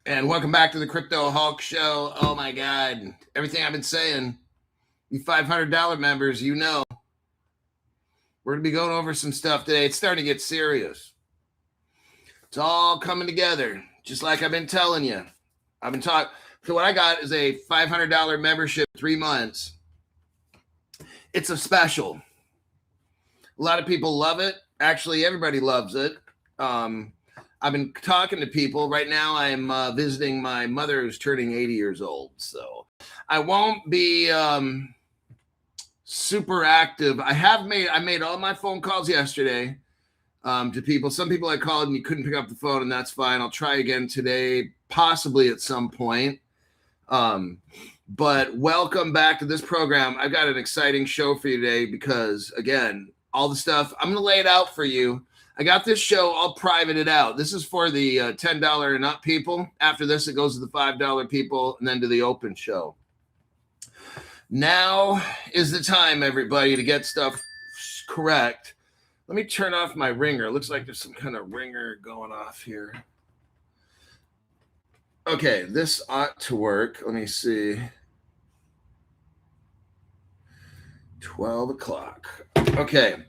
And welcome back to the Crypto Hulk Show. Oh my God. Everything I've been saying, you $500 members, you know. We're going to be going over some stuff today. It's starting to get serious. It's all coming together, just like I've been telling you. I've been talking. So what I got is a $500 membership, 3 months. It's a special. A lot of people love it. Actually, everybody loves it. I've been talking to people. Right now, I'm visiting my mother who's turning 80 years old. So I won't be super active. I made all my phone calls yesterday to people. Some people I called and you couldn't pick up the phone, and that's fine. I'll try again today, possibly at some point. But welcome back to this program. I've got an exciting show for you today because, again, all the stuff, I'm going to lay it out for you. I got this show, I'll private it out. This is for the $10 and up people. After this, it goes to the $5 people and then to the open show. Now is the time, everybody, to get stuff correct. Let me turn off my ringer. It looks like there's some kind of ringer going off here. Okay, this ought to work. Let me see. 12 o'clock. Okay.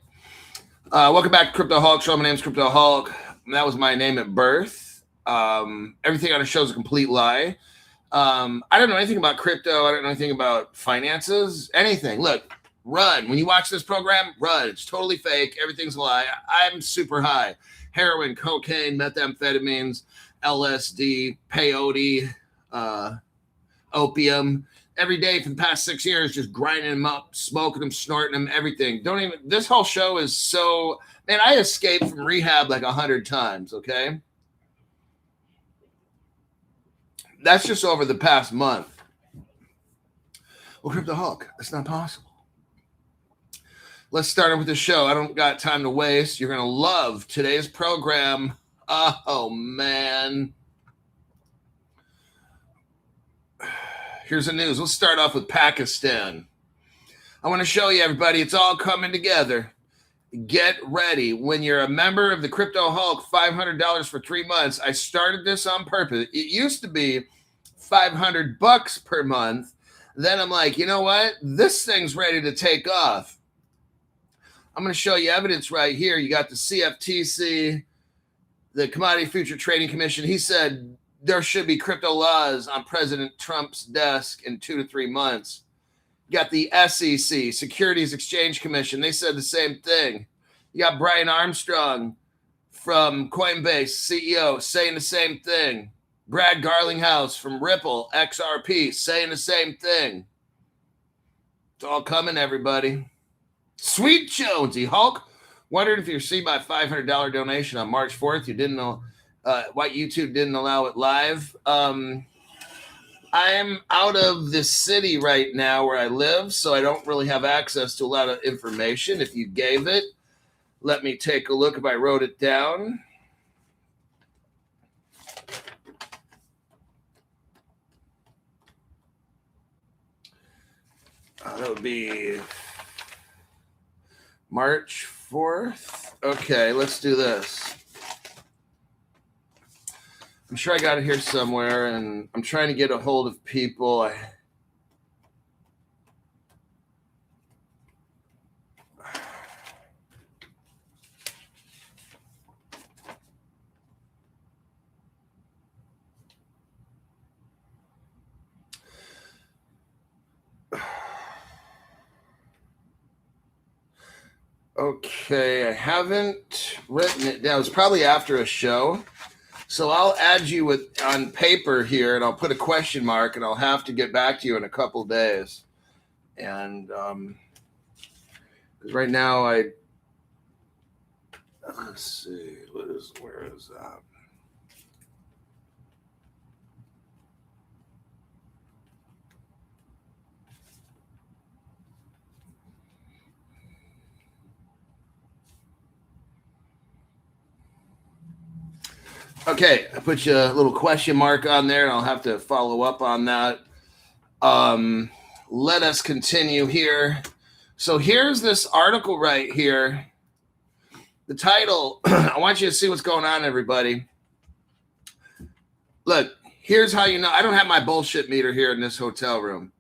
Welcome back to Crypto Hulk Show. My name's Crypto Hulk. That was my name at birth. Everything on the show is a complete lie. I don't know anything about crypto. I don't know anything about finances, anything. Look, run. When you watch this program, run. It's totally fake. Everything's a lie. I'm super high. Heroin, cocaine, methamphetamines, LSD, peyote, opium. Every day for the past 6 years, just grinding them up, smoking them, snorting them, everything. This whole show is so, man, I escaped from rehab like 100 times, okay? That's just over the past month. Well, Crypto Hulk, that's not possible. Let's start with the show. I don't got time to waste. You're going to love today's program. Oh, man. Here's the news. Let's start off with Pakistan. I want to show you, everybody, it's all coming together. Get ready. When you're a member of the Crypto Hulk, $500 for 3 months. I started this on purpose. It used to be $500 per month. Then I'm like, you know what? This thing's ready to take off. I'm going to show you evidence right here. You got the CFTC, the Commodity Future Trading Commission. He said there should be crypto laws on President Trump's desk in 2 to 3 months. You got the SEC, Securities Exchange Commission. They said the same thing. You got Brian Armstrong from Coinbase, CEO, saying the same thing. Brad Garlinghouse from Ripple, XRP, saying the same thing. It's all coming, everybody. Sweet Jonesy, Hulk. Wondered if you received my $500 donation on March 4th. You didn't know why YouTube didn't allow it live. I'm out of the city right now where I live, so I don't really have access to a lot of information. If you gave it, let me take a look if I wrote it down. That would be March 4th. Okay, let's do this. I'm sure I got it here somewhere, and I'm trying to get a hold of people. Okay, I haven't written it down. It's probably after a show. So I'll add you on paper here, and I'll put a question mark, and I'll have to get back to you in a couple of days. And because right now let's see, where is that? Okay, I put you a little question mark on there, and I'll have to follow up on that. Let us continue here. So here's this article right here. The title, I want you to see what's going on, everybody. Look, Here's how you know. I don't have my bullshit meter here in this hotel room.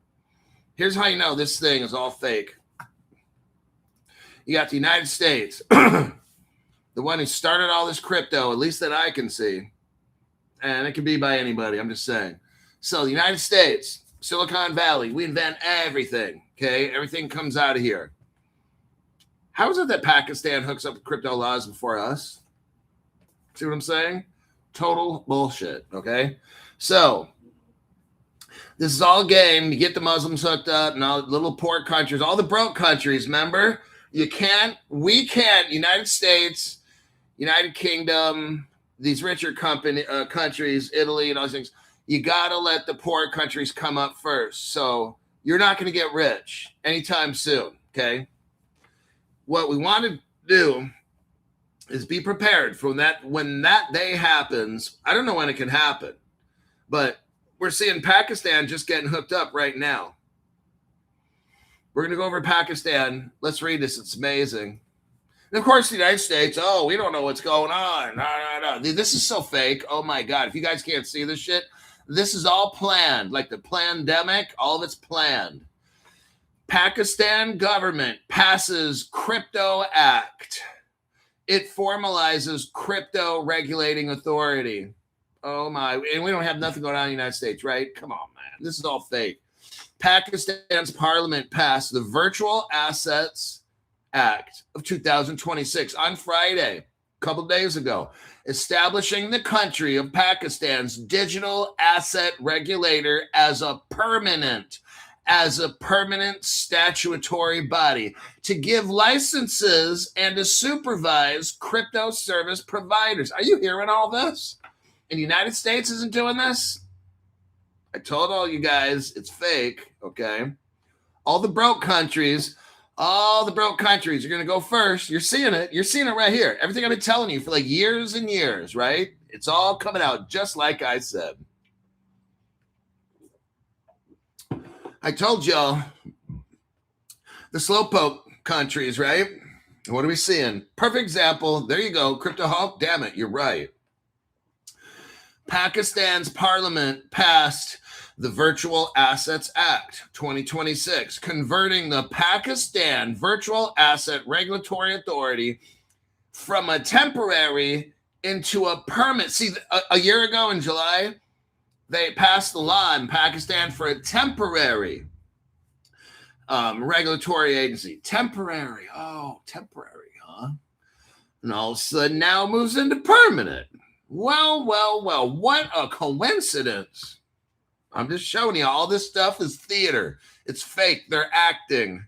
Here's how you know this thing is all fake. You got the United States, the one who started all this crypto, at least that I can see. And it can be by anybody, I'm just saying. So the United States, Silicon Valley, we invent everything, okay? Everything comes out of here. How is it that Pakistan hooks up with crypto laws before us? See what I'm saying? Total bullshit, okay? So this is all game. You get the Muslims hooked up and all the little poor countries, all the broke countries, remember? We can't, United States, United Kingdom, these richer countries, Italy and all these things, you got to let the poor countries come up first. So you're not going to get rich anytime soon, okay? What we want to do is be prepared for that when that day happens. I don't know when it can happen, but we're seeing Pakistan just getting hooked up right now. We're going to go over Pakistan. Let's read this. It's amazing. And of course, the United States, oh, we don't know what's going on. No. This is so fake. Oh, my God. If you guys can't see this shit, this is all planned. Like the pandemic, all of it's planned. Pakistan government passes Crypto Act. It formalizes crypto regulating authority. Oh, my. And we don't have nothing going on in the United States, right? Come on, man. This is all fake. Pakistan's parliament passed the Virtual Assets Act of 2026 on Friday, a couple days ago, establishing the country of Pakistan's digital asset regulator as a permanent statutory body to give licenses and to supervise crypto service providers. Are you hearing all this? And the United States isn't doing this? I told all you guys it's fake, okay? All the broke countries are going to go first. You're seeing it. You're seeing it right here. Everything I've been telling you for like years and years, right? It's all coming out just like I said. I told y'all the slowpoke countries, right? What are we seeing? Perfect example. There you go. Crypto Hulk. Damn it. You're right. Pakistan's parliament passed the Virtual Assets Act 2026, converting the Pakistan Virtual Asset Regulatory Authority from a temporary into a permanent. See, a year ago in July, they passed the law in Pakistan for a temporary regulatory agency. Temporary. Oh, temporary, huh? And all of a sudden now it moves into permanent. Well, what a coincidence. I'm just showing you all this stuff is theater. It's fake. They're acting.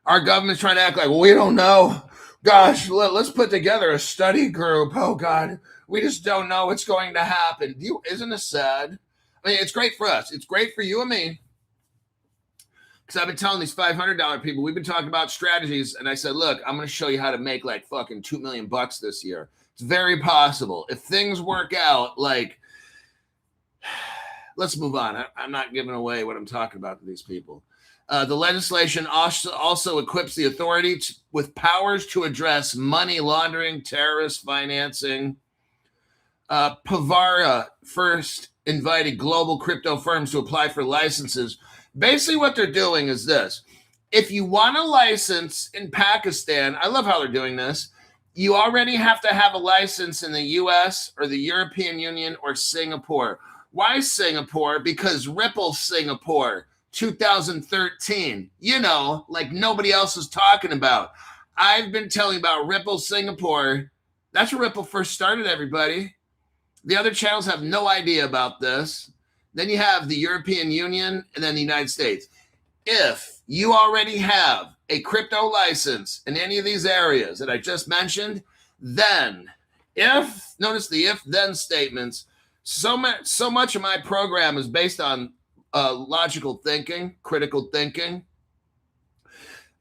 Our government's trying to act like, well, we don't know. Gosh, let's put together a study group. Oh, God, we just don't know what's going to happen. Isn't this sad? I mean, it's great for us. It's great for you and me. Because I've been telling these $500 people, we've been talking about strategies. And I said, look, I'm going to show you how to make like fucking $2 million this year. It's very possible. If things work out, like, let's move on. I'm not giving away what I'm talking about to these people. The legislation also equips the authority with powers to address money laundering, terrorist financing. Pavara first invited global crypto firms to apply for licenses. Basically, what they're doing is this. If you want a license in Pakistan, I love how they're doing this. You already have to have a license in the U.S. or the European Union or Singapore. Why Singapore? Because Ripple Singapore, 2013. You know, like nobody else is talking about. I've been telling about Ripple Singapore. That's where Ripple first started, everybody. The other channels have no idea about this. Then you have the European Union and then the United States. If you already have a crypto license in any of these areas that I just mentioned, then notice the if-then statements. So much of my program is based on logical thinking, critical thinking.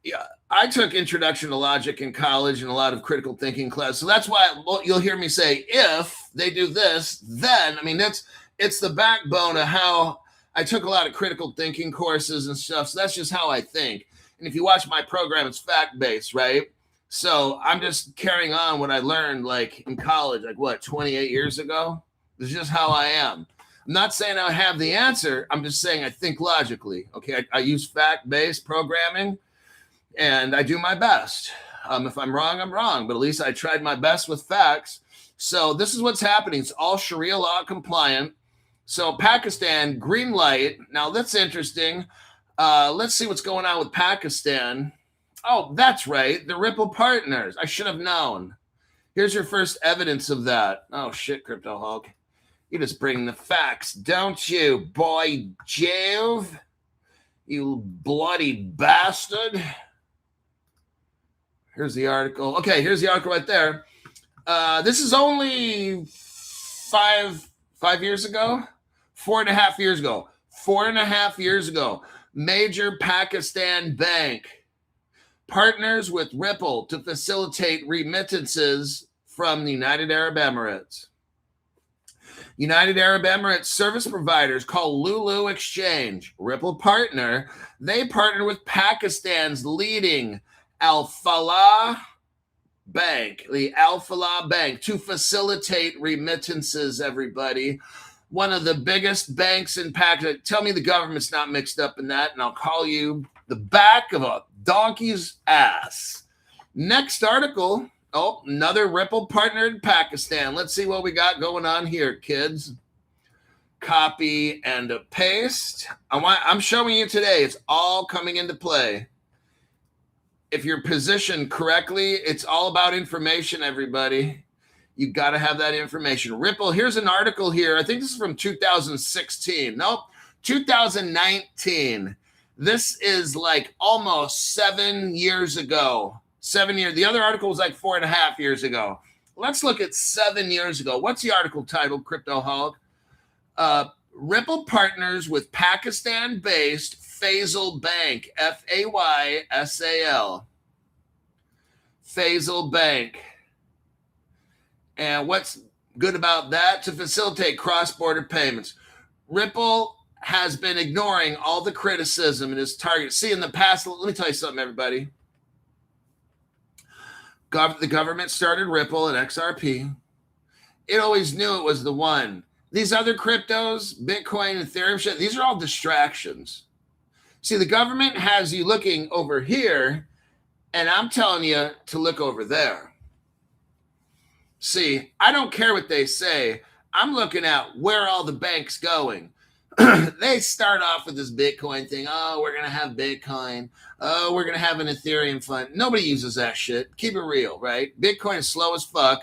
Yeah, I took introduction to logic in college and a lot of critical thinking class. So that's why you'll hear me say, if they do this, then, I mean, it's the backbone of how I took a lot of critical thinking courses and stuff. So that's just how I think. And if you watch my program, it's fact-based, right? So I'm just carrying on what I learned like in college, like 28 years ago? This is just how I am. I'm not saying I have the answer. I'm just saying I think logically. Okay, I use fact-based programming, and I do my best. If I'm wrong, I'm wrong, but at least I tried my best with facts. So this is what's happening. It's all Sharia law compliant. So Pakistan, green light. Now that's interesting. Let's see what's going on with Pakistan. Oh, that's right. The Ripple partners. I should have known. Here's your first evidence of that. Oh, shit, Crypto Hulk. You just bring the facts, don't you, boy Jove? You bloody bastard. Here's the article. Okay, here's the article right there. This is only 5 years ago, 4.5 years ago. 4.5 years ago, major Pakistan bank partners with Ripple to facilitate remittances from the United Arab Emirates. United Arab Emirates service providers called Lulu Exchange, Ripple partner. They partner with Pakistan's leading Al Falah Bank, the Al Falah Bank, to facilitate remittances, everybody. One of the biggest banks in Pakistan. Tell me the government's not mixed up in that, and I'll call you the back of a donkey's ass. Next article. Oh, another Ripple partner in Pakistan. Let's see what we got going on here, kids. Copy and paste. I'm showing you today. It's all coming into play. If you're positioned correctly, it's all about information, everybody. You got to have that information. Ripple, here's an article here. I think this is from 2016. Nope, 2019. This is like almost 7 years ago. 7 years. The other article was like 4.5 years ago. Let's look at 7 years ago. What's the article titled, Crypto Hulk? Ripple partners with Pakistan-based Faisal Bank, Faysal. Faisal Bank. And what's good about that? To facilitate cross-border payments. Ripple has been ignoring all the criticism and is targeted. See, in the past, let me tell you something, everybody. The government started Ripple and XRP. It always knew it was the one. These other cryptos, Bitcoin, Ethereum, shit, these are all distractions. See, the government has you looking over here, and I'm telling you to look over there. See, I don't care what they say. I'm looking at where all the banks going. They start off with this Bitcoin thing. Oh, we're going to have Bitcoin. Oh, we're going to have an Ethereum fund. Nobody uses that shit. Keep it real, right? Bitcoin is slow as fuck,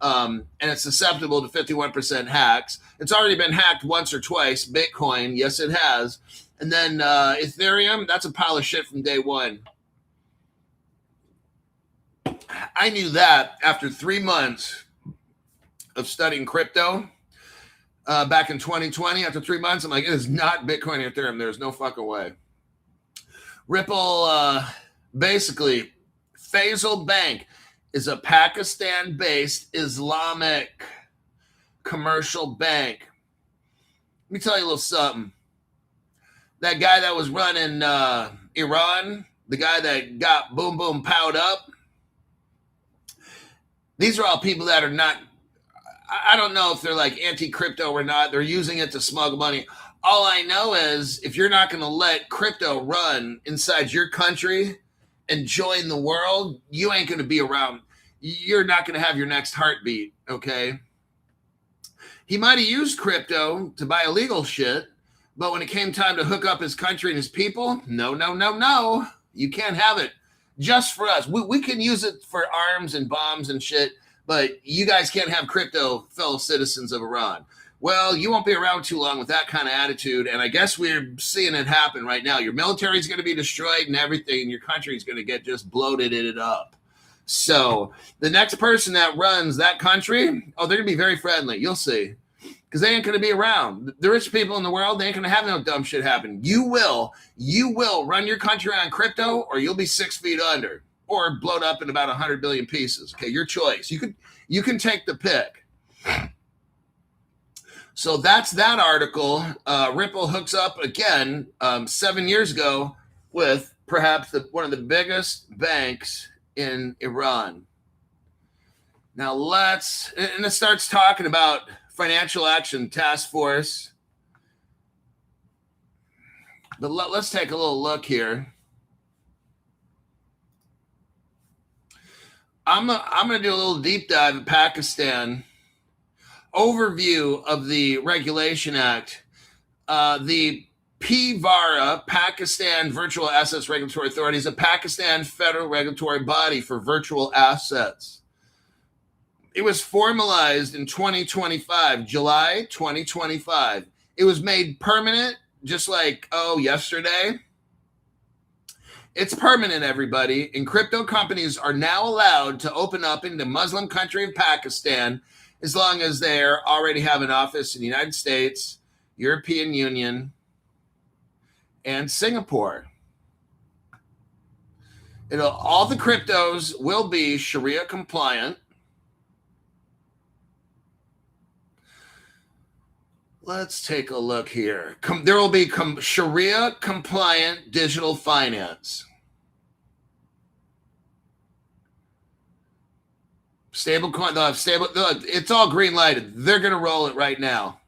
and it's susceptible to 51% hacks. It's already been hacked once or twice. Bitcoin, yes, it has. And then Ethereum, that's a pile of shit from day one. I knew that after 3 months of studying crypto. Back in 2020, after 3 months, I'm like, it is not Bitcoin or Ethereum. There's no fucking way. Ripple, basically, Faisal Bank is a Pakistan-based Islamic commercial bank. Let me tell you a little something. That guy that was running Iran, the guy that got boom, boom, powed up, these are all people that are not, I don't know if they're like anti-crypto or not. They're using it to smuggle money. All I know is if you're not going to let crypto run inside your country and join the world, you ain't going to be around. You're not going to have your next heartbeat, okay? He might have used crypto to buy illegal shit, but when it came time to hook up his country and his people, no. You can't have it just for us. We can use it for arms and bombs and shit, but you guys can't have crypto, fellow citizens of Iran. Well, you won't be around too long with that kind of attitude, and I guess we're seeing it happen right now. Your military is going to be destroyed and everything, and your country is going to get just bloated it up. So the next person that runs that country, oh, they're going to be very friendly. You'll see, because they ain't going to be around. The rich people in the world, they ain't going to have no dumb shit happen. You will run your country on crypto, or you'll be 6 feet under. Or blown up in about 100 billion pieces. Okay, your choice. You can take the pick. So that's that article. Ripple hooks up again 7 years ago with perhaps one of the biggest banks in Iran. Now it starts talking about Financial Action Task Force. But let's take a little look here. I'm going to do a little deep dive in Pakistan. Overview of the Regulation Act. The PVARA, Pakistan Virtual Assets Regulatory Authority, is a Pakistan federal regulatory body for virtual assets. It was formalized in 2025, July 2025. It was made permanent just like, yesterday. It's permanent, everybody. And crypto companies are now allowed to open up in the Muslim country of Pakistan as long as they already have an office in the United States, European Union, and Singapore. All the cryptos will be Sharia compliant. Let's take a look here. There will be Sharia compliant digital finance. Stablecoin, they'll have stable. It's all green lighted. They're going to roll it right now.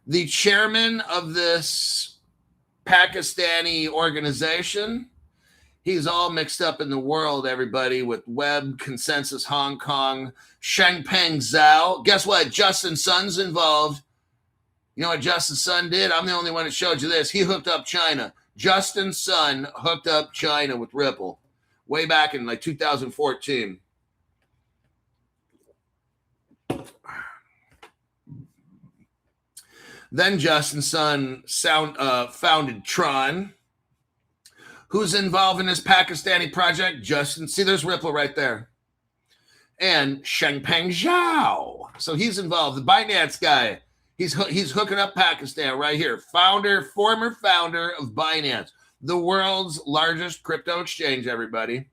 The chairman of this Pakistani organization, he's all mixed up in the world, everybody, with Web, Consensus Hong Kong, Changpeng Zhao. Guess what? Justin Sun's involved. You know what Justin Sun did? I'm the only one that showed you this. He hooked up China. Justin Sun hooked up China with Ripple way back in like 2014. Then Justin Sun founded Tron. Who's involved in this Pakistani project? Justin. See, there's Ripple right there. And Changpeng Zhao. So he's involved. The Binance guy. He's hooking up Pakistan right here. Former founder of Binance, the world's largest crypto exchange, everybody.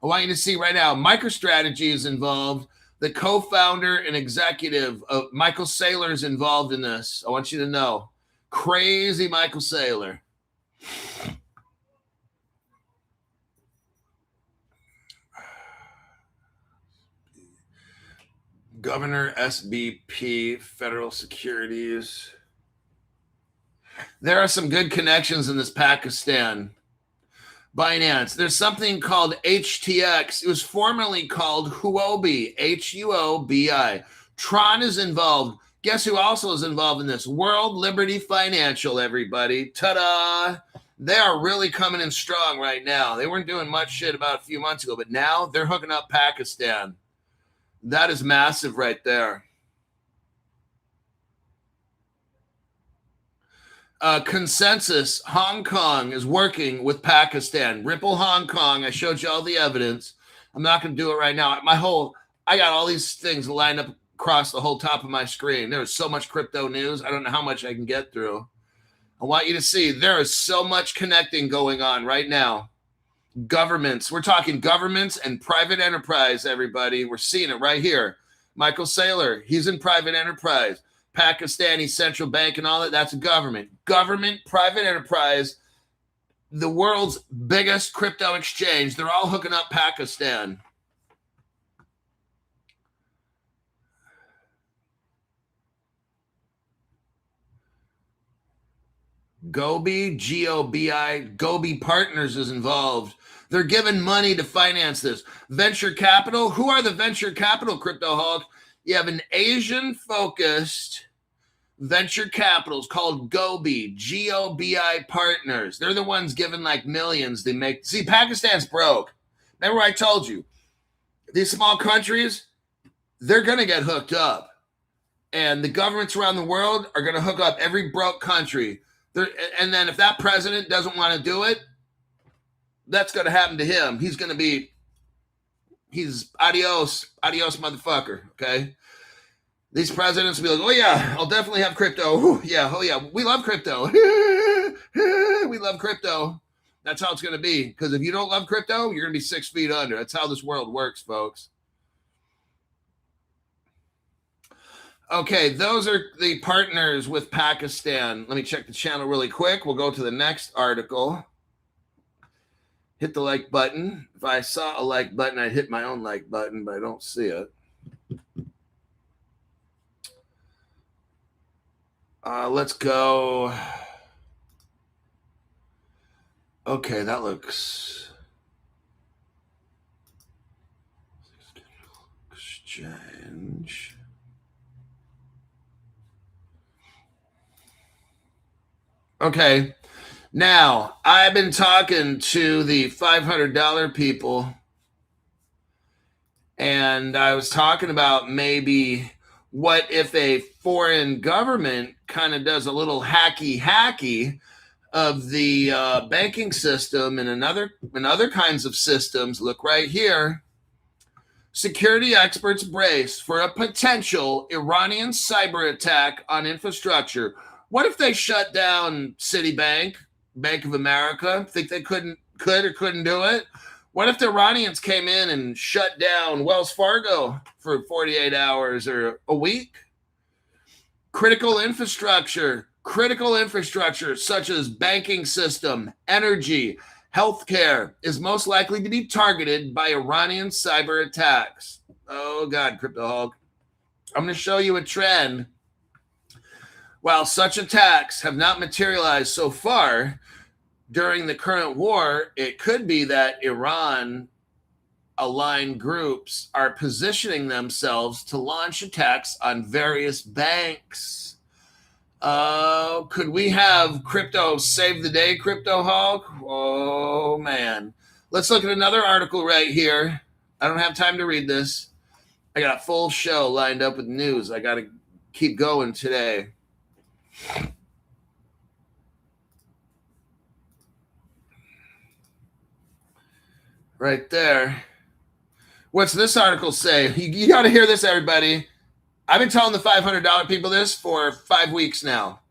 I want you to see right now, MicroStrategy is involved. The co-founder and executive of Michael Saylor is involved in this. I want you to know. Crazy Michael Saylor. Governor SBP, Federal Securities. There are some good connections in this Pakistan. Binance. There's something called HTX. It was formerly called Huobi, Huobi. Tron is involved. Guess who also is involved in this? World Liberty Financial, everybody. Ta-da! They are really coming in strong right now. They weren't doing much shit about a few months ago, but now they're hooking up Pakistan. That is massive right there. Consensus Hong Kong is working with Pakistan. Ripple Hong Kong. I showed you all the evidence. I'm not going to do it right now. I got all these things lined up across the whole top of my screen. There's so much crypto news. I don't know how much I can get through. I want you to see there is so much connecting going on right now. Governments. We're talking governments and private enterprise, everybody. We're seeing it right here. Michael Saylor, he's in private enterprise. Pakistani central bank and all that, that's a government. Government, private enterprise, the world's biggest crypto exchange. They're all hooking up Pakistan. Gobi, G-O-B-I, Gobi Partners is involved. They're giving money to finance this. Venture capital. Who are the venture capital crypto hawks? You have an Asian-focused venture capitals called Gobi, G-O-B-I Partners. They're the ones giving like millions. They make. See, Pakistan's broke. Remember I told you, these small countries, they're going to get hooked up. And the governments around the world are going to hook up every broke country. And then if that president doesn't want to do it, that's going to happen to him. He's adios, motherfucker, okay? These presidents will be like, oh, yeah, I'll definitely have crypto. Oh, yeah, we love crypto. We love crypto. That's how it's going to be. Because if you don't love crypto, you're going to be 6 feet under. That's how this world works, folks. Okay, those are the partners with Pakistan. Let me check the channel really quick. We'll go to the next article. Hit the like button. If I saw a like button, I'd hit my own like button, but I don't see it. Let's go. Okay, that looks exchange. Okay, now I've been talking to the $500 people, and I was talking about maybe what if a foreign government kind of does a little hacky of the banking system and other kinds of systems. Look right here. Security experts brace for a potential Iranian cyber attack on infrastructure. What if they shut down Citibank, Bank of America? Think they could or couldn't do it? What if the Iranians came in and shut down Wells Fargo for 48 hours or a week? Critical infrastructure such as banking system, energy, healthcare is most likely to be targeted by Iranian cyber attacks. Oh God, Crypto Hulk. I'm going to show you a trend. While such attacks have not materialized so far during the current war, it could be that Iran aligned groups are positioning themselves to launch attacks on various banks. Could we have crypto save the day, Crypto Hulk? Oh, man. Let's look at another article right here. I don't have time to read this. I got a full show lined up with news. I got to keep going today. Right there. What's this article say? You got to hear this, everybody. I've been telling the $500 people this for 5 weeks now.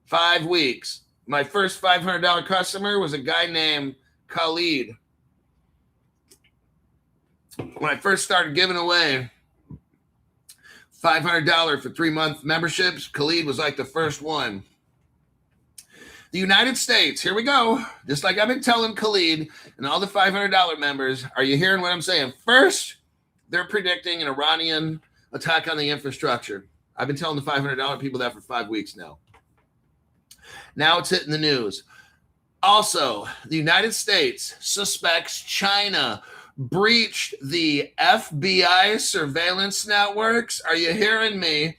5 weeks. My first $500 customer was a guy named Khalid. When I first started giving away $500 for 3-month memberships, Khalid was like the first one. The United States, here we go. Just like I've been telling Khalid and all the $500 members, are you hearing what I'm saying? First, they're predicting an Iranian attack on the infrastructure. I've been telling the $500 people that for 5 weeks now. Now it's hitting the news. Also, the United States suspects China breached the FBI surveillance networks. Are you hearing me?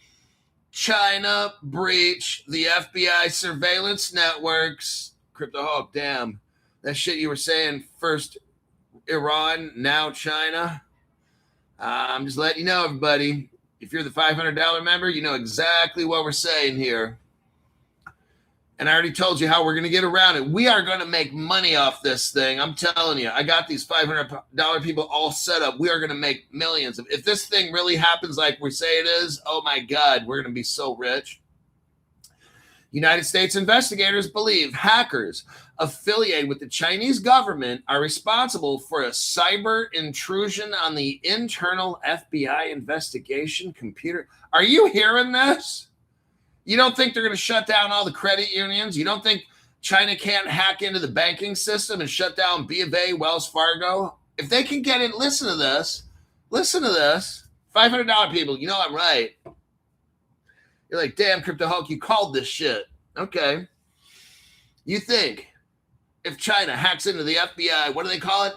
China breached the FBI surveillance networks. Crypto Hulk, damn. That shit you were saying, first Iran, now China. I'm just letting you know, everybody. If you're the $500 member, you know exactly what we're saying here. And I already told you how we're going to get around it. We are going to make money off this thing. I'm telling you, I got these $500 people all set up. We are going to make millions. If this thing really happens like we say it is, oh my God, we're going to be so rich. United States investigators believe hackers affiliated with the Chinese government are responsible for a cyber intrusion on the internal FBI investigation computer. Are you hearing this? You don't think they're going to shut down all the credit unions? You don't think China can't hack into the banking system and shut down B of A, Wells Fargo? If they can get in, listen to this. $500 people, you know I'm right. You're like, damn, Crypto Hulk, you called this shit. Okay. You think if China hacks into the FBI, what do they call it?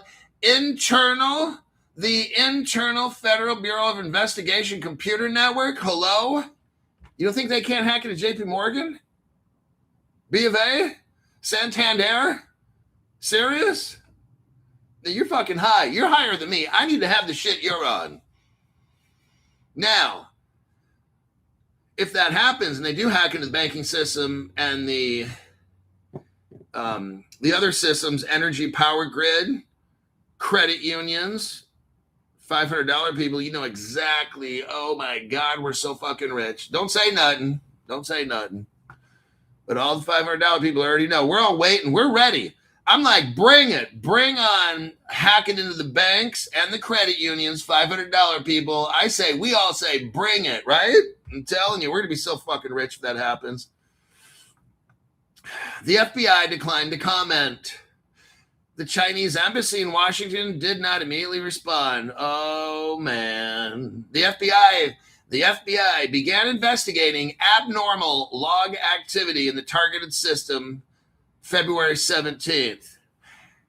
The internal Federal Bureau of Investigation computer network? Hello? You don't think they can't hack into JP Morgan? B of A? Santander? Serious? You're fucking high. You're higher than me. I need to have the shit you're on. Now, if that happens and they do hack into the banking system and the other systems, energy, power grid, credit unions, $500 people, you know exactly, oh my God, we're so fucking rich. Don't say nothing. But all the $500 people already know. We're all waiting. We're ready. I'm like, bring it. Bring on hacking into the banks and the credit unions, $500 people. We all say, bring it, right? I'm telling you, we're going to be so fucking rich if that happens. The FBI declined to comment. The Chinese embassy in Washington did not immediately respond. Oh, man. The FBI, The FBI began investigating abnormal log activity in the targeted system February 17th.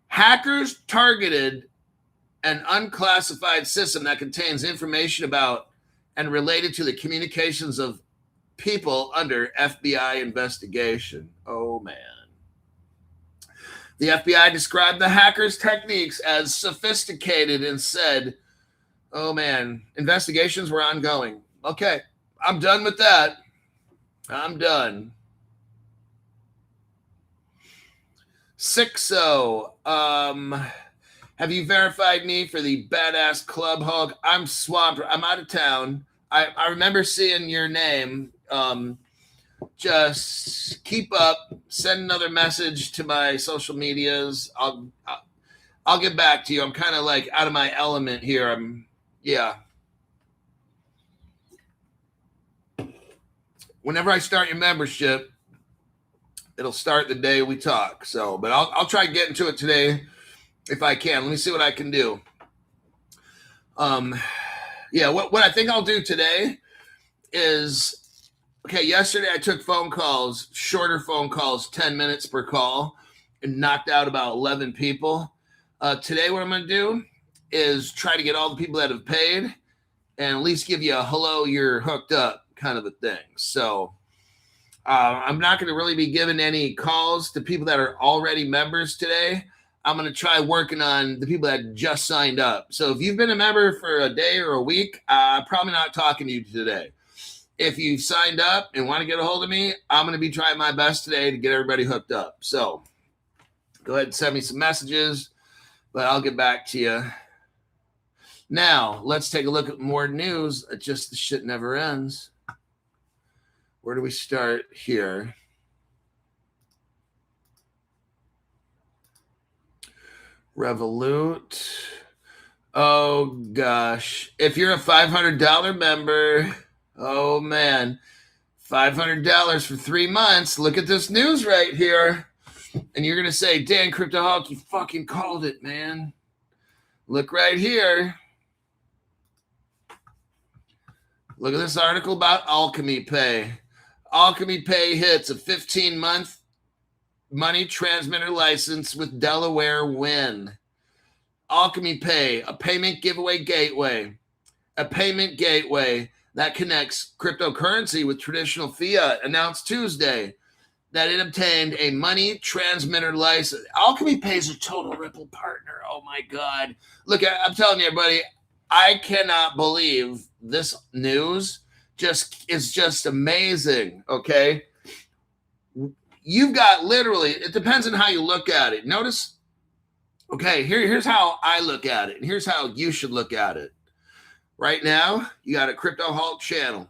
Hackers targeted an unclassified system that contains information about and related to the communications of people under FBI investigation. Oh, man. The FBI described the hackers' techniques as sophisticated and said, oh, man, investigations were ongoing. Okay, I'm done with that. I'm done. 6-0. Have you verified me for the Badass Club Hog? I'm swamped. I'm out of town. I remember seeing your name. Just keep up. Send another message to my social medias. I'll get back to you. I'm kind of like out of my element here. Yeah. Whenever I start your membership, it'll start the day we talk. So, but I'll try getting to it today if I can. Let me see what I can do. Yeah, what I think I'll do today is, okay, yesterday I took phone calls, shorter phone calls, 10 minutes per call, and knocked out about 11 people. Today what I'm going to do is try to get all the people that have paid and at least give you a hello, you're hooked up kind of a thing. So I'm not going to really be giving any calls to people that are already members today. I'm going to try working on the people that just signed up. So if you've been a member for a day or a week, I'm probably not talking to you today. If you've signed up and want to get a hold of me, I'm going to be trying my best today to get everybody hooked up. So go ahead and send me some messages, but I'll get back to you. Now, let's take a look at more news. Just the shit never ends. Where do we start here? Revolut. Oh, gosh. If you're a $500 member, oh, man, $500 for 3 months. Look at this news right here. And you're going to say, Dan Cryptoholic, you fucking called it, man. Look right here. Look at this article about Alchemy Pay. Alchemy Pay hits a 15-month money transmitter license with Delaware win. Alchemy Pay, a payment giveaway gateway. A payment gateway that connects cryptocurrency with traditional fiat, announced Tuesday that it obtained a money transmitter license. Alchemy Pay is a total Ripple partner. Oh, my God. Look, I'm telling you, everybody, I cannot believe this news is just amazing, okay? You've got literally, it depends on how you look at it. Notice, okay, here's how I look at it, and here's how you should look at it. Right now, you got a Cryptoholic channel.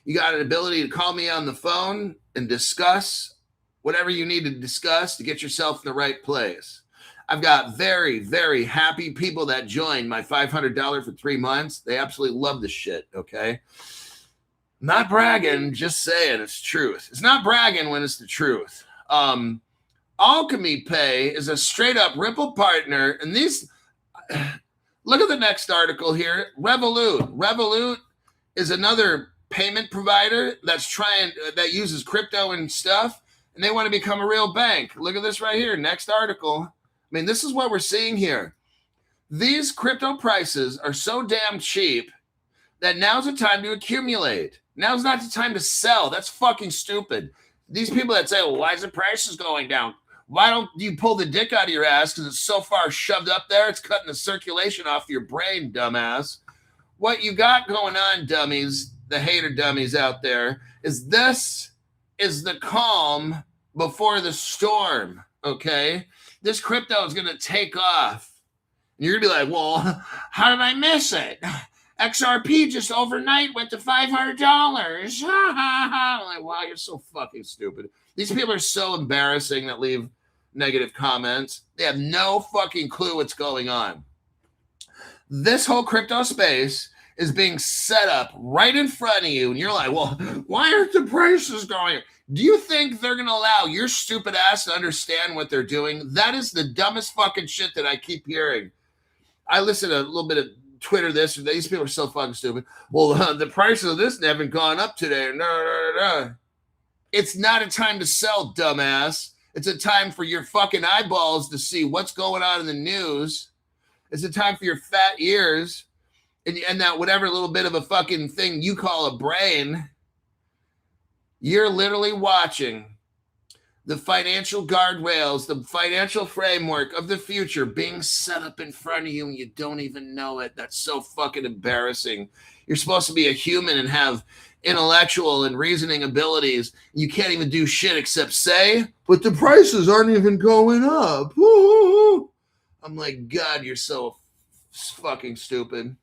You got an ability to call me on the phone and discuss whatever you need to discuss to get yourself in the right place. I've got very, very happy people that joined my $500 for 3 months. They absolutely love this shit, okay? Not bragging, just saying it's truth. It's not bragging when it's the truth. Alchemy Pay is a straight-up Ripple partner, and these... Look at the next article here. Revolut. Revolut is another payment provider that uses crypto and stuff, and they want to become a real bank. Look at this right here. Next article. I mean, this is what we're seeing here. These crypto prices are so damn cheap that now's the time to accumulate. Now's not the time to sell. That's fucking stupid. These people that say, well, why is the prices going down? Why don't you pull the dick out of your ass because it's so far shoved up there, it's cutting the circulation off your brain, dumbass. What you got going on, dummies, the hater dummies out there, is this is the calm before the storm, okay? This crypto is going to take off. And you're going to be like, well, how did I miss it? XRP just overnight went to $500. I'm like, wow, you're so fucking stupid. These people are so embarrassing that leave negative comments. They have no fucking clue what's going on. This whole crypto space is being set up right in front of you. And you're like, well, why aren't the prices going? Do you think they're going to allow your stupid ass to understand what they're doing? That is the dumbest fucking shit that I keep hearing. I listen to a little bit of Twitter this or that. These people are so fucking stupid. Well, the prices of this haven't gone up today. No. It's not a time to sell, dumbass. It's a time for your fucking eyeballs to see what's going on in the news. It's a time for your fat ears and that whatever little bit of a fucking thing you call a brain. You're literally watching the financial guardrails, the financial framework of the future being set up in front of you and you don't even know it. That's so fucking embarrassing. You're supposed to be a human and have intellectual and reasoning abilities. You can't even do shit except say, but the prices aren't even going up. Woo-hoo-hoo. I'm like, God, you're so fucking stupid.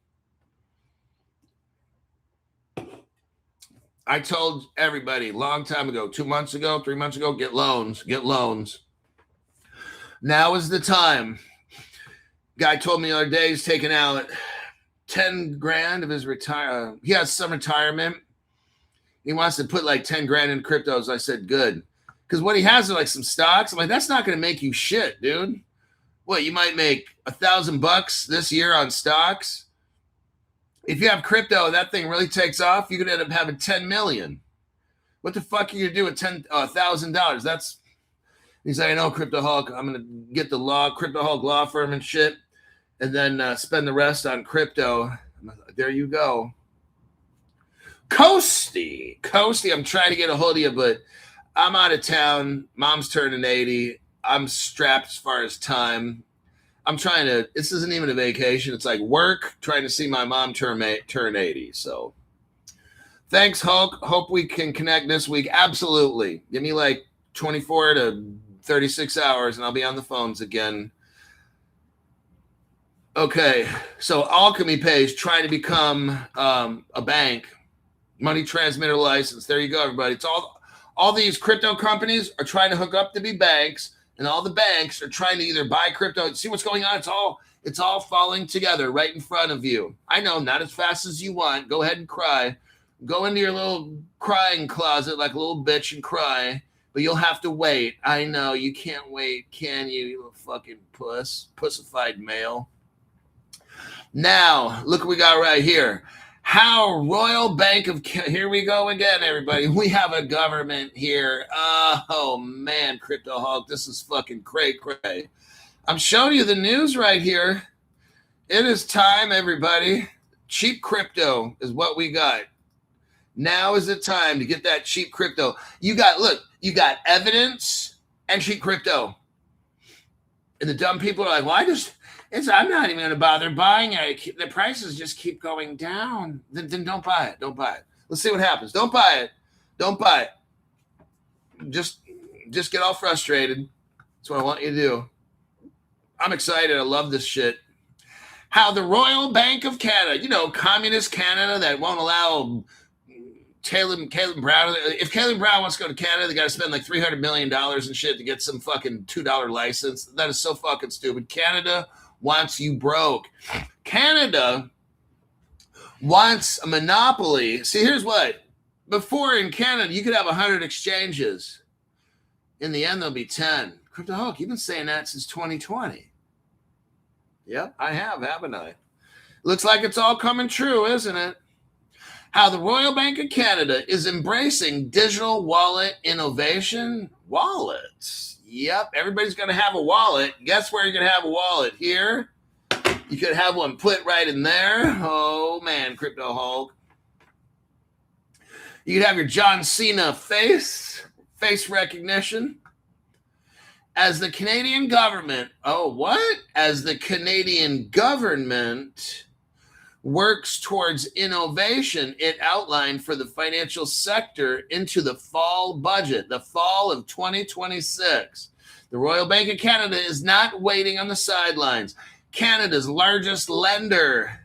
I told everybody a long time ago, 2 months ago, 3 months ago, get loans. Now is the time. Guy told me the other day he's taking out 10 grand of his retire. He has some retirement. He wants to put like 10 grand in cryptos. I said, good. Because what he has are like some stocks. I'm like, that's not going to make you shit, dude. What, you might make $1,000 this year on stocks? If you have crypto, that thing really takes off, you could end up having 10 million. What the fuck are you going to do with $1,000? That's, he's like, I know, Crypto Hulk. I'm going to get the Crypto Hulk law firm and shit, and then spend the rest on crypto. There you go. Coasty, I'm trying to get a hold of you, but I'm out of town. Mom's turning 80. I'm strapped as far as time. I'm trying to, this isn't even a vacation. It's like work, trying to see my mom turn 80. So thanks, Hulk. Hope we can connect this week. Absolutely. Give me like 24 to 36 hours and I'll be on the phones again. Okay. So Alchemy Pays trying to become a bank, money transmitter license. There you go, everybody. It's all these crypto companies are trying to hook up to be banks. And all the banks are trying to either buy crypto. See what's going on? It's all falling together right in front of you. I know, not as fast as you want. Go ahead and cry. Go into your little crying closet like a little bitch and cry. But you'll have to wait. I know, you can't wait, can you? You little fucking pussified male. Now, look what we got right here. How Royal Bank of, here we go again, everybody. We have a government here. Oh, man, Crypto Hulk, this is fucking cray. I'm showing you the news right here. It is time, everybody. Cheap crypto is what we got. Now is the time to get that cheap crypto. You got evidence and cheap crypto. And the dumb people are like, well, I'm not even going to bother buying it. The prices just keep going down. Then don't buy it. Don't buy it. Let's see what happens. Don't buy it. Just get all frustrated. That's what I want you to do. I'm excited. I love this shit. How the Royal Bank of Canada, communist Canada that won't allow Caleb Brown. If Caleb Brown wants to go to Canada, they got to spend like $300 million and shit to get some fucking $2 license. That is so fucking stupid. Canada wants you broke. Canada wants a monopoly. See, here's what. Before in Canada, you could have 100 exchanges. In the end, there'll be 10. Crypto Hulk, you've been saying that since 2020. Yep, I have, haven't I? Looks like it's all coming true, isn't it? How the Royal Bank of Canada is embracing digital wallet innovation. Wallets. Yep, everybody's going to have a wallet. Guess where you're going to have a wallet? Here. You could have one put right in there. Oh, man, Crypto Hulk. You could have your John Cena face recognition. As the Canadian government, As the Canadian government works towards innovation, it outlined for the financial sector into the fall budget, the fall of 2026. The Royal Bank of Canada is not waiting on the sidelines. Canada's largest lender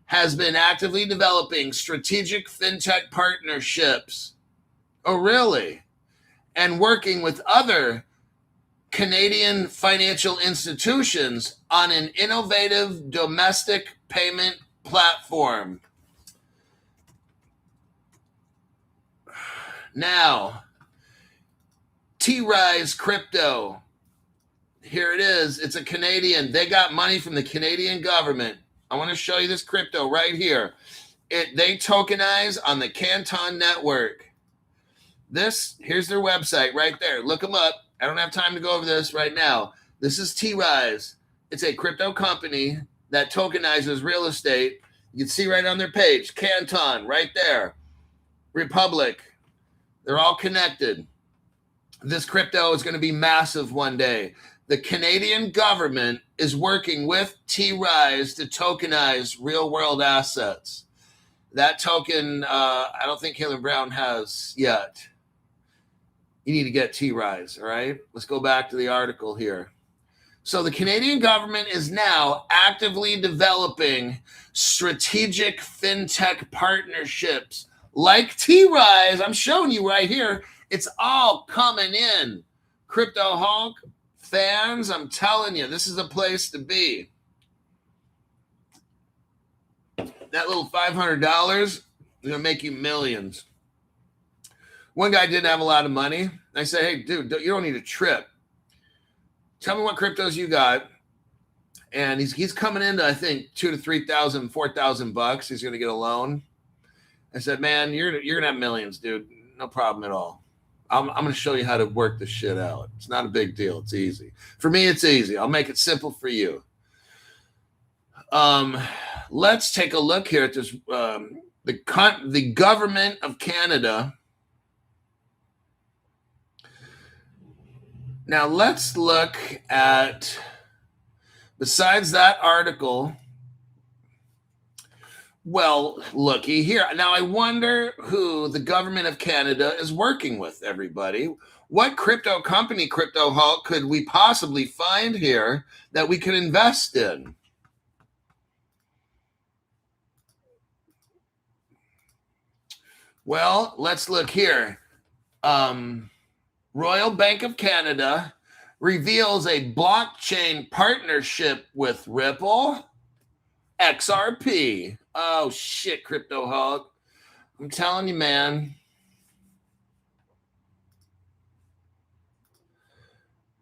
has been actively developing strategic fintech partnerships. Oh, really? And working with other Canadian financial institutions on an innovative domestic payment platform. Now, T-Rise Crypto. Here it is. It's a Canadian. They got money from the Canadian government. I want to show you this crypto right here. They tokenize on the Canton network. Here's their website right there. Look them up. I don't have time to go over this right now. This is T-Rise. It's a crypto company that tokenizes real estate. You can see right on their page, Canton, right there. Republic. They're all connected. This crypto is going to be massive one day. The Canadian government is working with T-Rise to tokenize real-world assets. That token, I don't think Halen Brown has yet. You need to get T-Rise, all right? Let's go back to the article here. So the Canadian government is now actively developing strategic fintech partnerships like T-Rise. I'm showing you right here. It's all coming in. Crypto Hulk fans, I'm telling you, this is a place to be. That little $500 is going to make you millions. One guy didn't have a lot of money. I said, hey, dude, you don't need a trip. Tell me what cryptos you got. And he's coming into, I think, $2,000 to $3,000, $4,000. He's going to get a loan. I said, man, you're going to have millions, dude. No problem at all. I'm going to show you how to work this shit out. It's not a big deal. It's easy. For me, it's easy. I'll make it simple for you. Let's take a look here at this. The government of Canada. Now let's look at, besides that article, well, looky here. Now I wonder who the government of Canada is working with, everybody. What crypto company, Crypto Hulk, could we possibly find here that we could invest in? Well, let's look here. Royal Bank of Canada reveals a blockchain partnership with Ripple XRP. Oh, shit, Crypto Hulk. I'm telling you, man.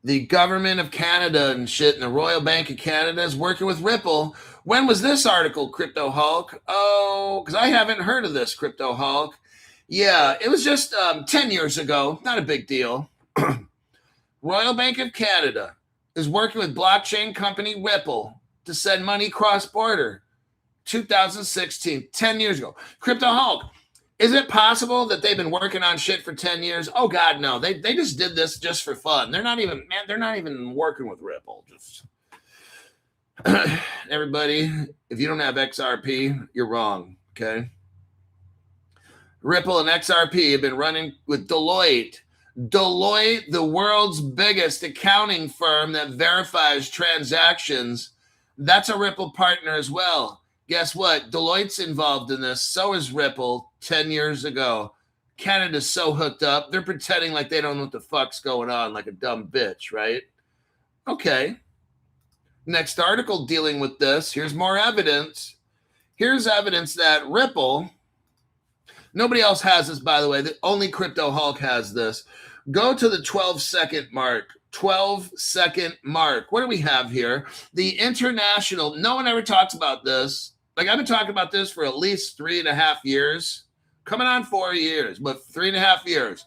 The government of Canada and shit and the Royal Bank of Canada is working with Ripple. When was this article, Crypto Hulk? Oh, because I haven't heard of this, Crypto Hulk. Yeah, it was just 10 years ago. Not a big deal. Royal Bank of Canada is working with blockchain company Ripple to send money cross-border. 2016, 10 years ago. Crypto Hulk, is it possible that they've been working on shit for 10 years? Oh, God, no. They just did this just for fun. They're not even working with Ripple. Just everybody, if you don't have XRP, you're wrong, okay? Ripple and XRP have been running with Deloitte. Deloitte, the world's biggest accounting firm that verifies transactions, that's a Ripple partner as well. Guess what? Deloitte's involved in this. So is Ripple 10 years ago. Canada's so hooked up. They're pretending like they don't know what the fuck's going on, like a dumb bitch, right? Okay. Next article dealing with this. Here's more evidence. Here's evidence that Ripple, nobody else has this, by the way. Only Crypto Hulk has this. Go to the 12-second mark. 12-second mark. What do we have here? The international, no one ever talks about this. Like, I've been talking about this for at least 3.5 years. Coming on 4 years, but 3.5 years.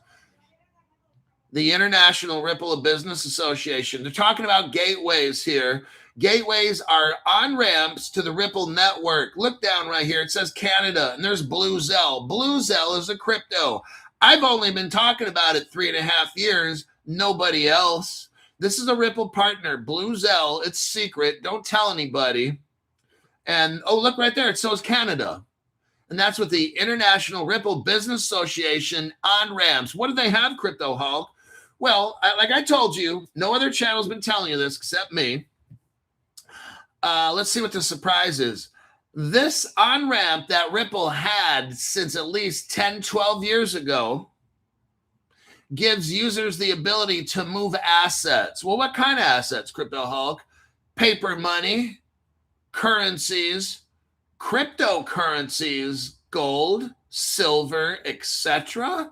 The International Ripple of Business Association. They're talking about gateways here. Gateways are on-ramps to the Ripple network. Look down right here. It says Canada, and there's Blue Zell. Blue Zell is a crypto. I've only been talking about it 3.5 years. Nobody else. This is a Ripple partner. Blue Zell. It's secret. Don't tell anybody. And, oh, look right there. It shows Canada. And that's with the International Ripple Business Association on-ramps. What do they have, Crypto Hulk? Well, like I told you, no other channel's been telling you this except me. Let's see what the surprise is. This on-ramp that Ripple had since at least 10, 12 years ago gives users the ability to move assets. Well, what kind of assets, Crypto Hulk? Paper money, currencies, cryptocurrencies, gold, silver, etc.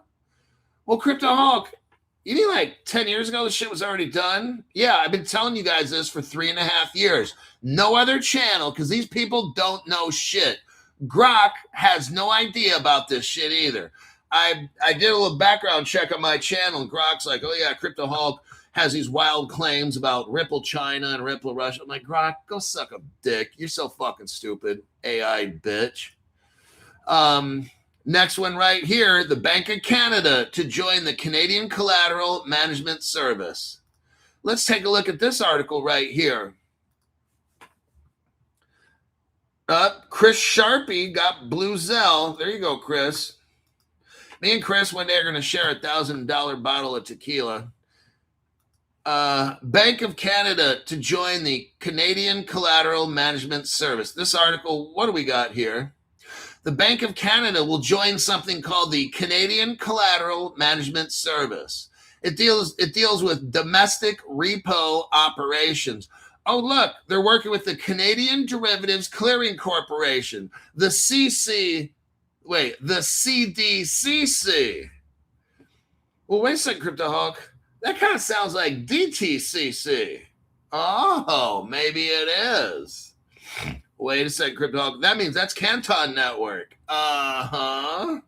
Well, Crypto Hulk, You mean like 10 years ago, this shit was already done? Yeah, I've been telling you guys this for 3.5 years. No other channel, because these people don't know shit. Grok has no idea about this shit either. I did a little background check on my channel, and Grok's like, oh yeah, Crypto Hulk has these wild claims about Ripple China and Ripple Russia. I'm like, Grok, go suck a dick. You're so fucking stupid, AI bitch. Next one right here, the Bank of Canada to join the Canadian Collateral Management Service. Let's take a look at this article right here. Chris Sharpie got Blue Zell. There you go, Chris. Me and Chris one day are going to share $1,000 bottle of tequila. Bank of Canada to join the Canadian Collateral Management Service. This article, what do we got here? The Bank of Canada will join something called the Canadian Collateral Management Service. It deals with domestic repo operations. Oh, look, they're working with the Canadian Derivatives Clearing Corporation, the CDCC. Well, wait a second, Crypto Hulk. That kind of sounds like DTCC. Oh, maybe it is. Wait a second, Crypto Hulk. That means that's Canton Network. Uh-huh.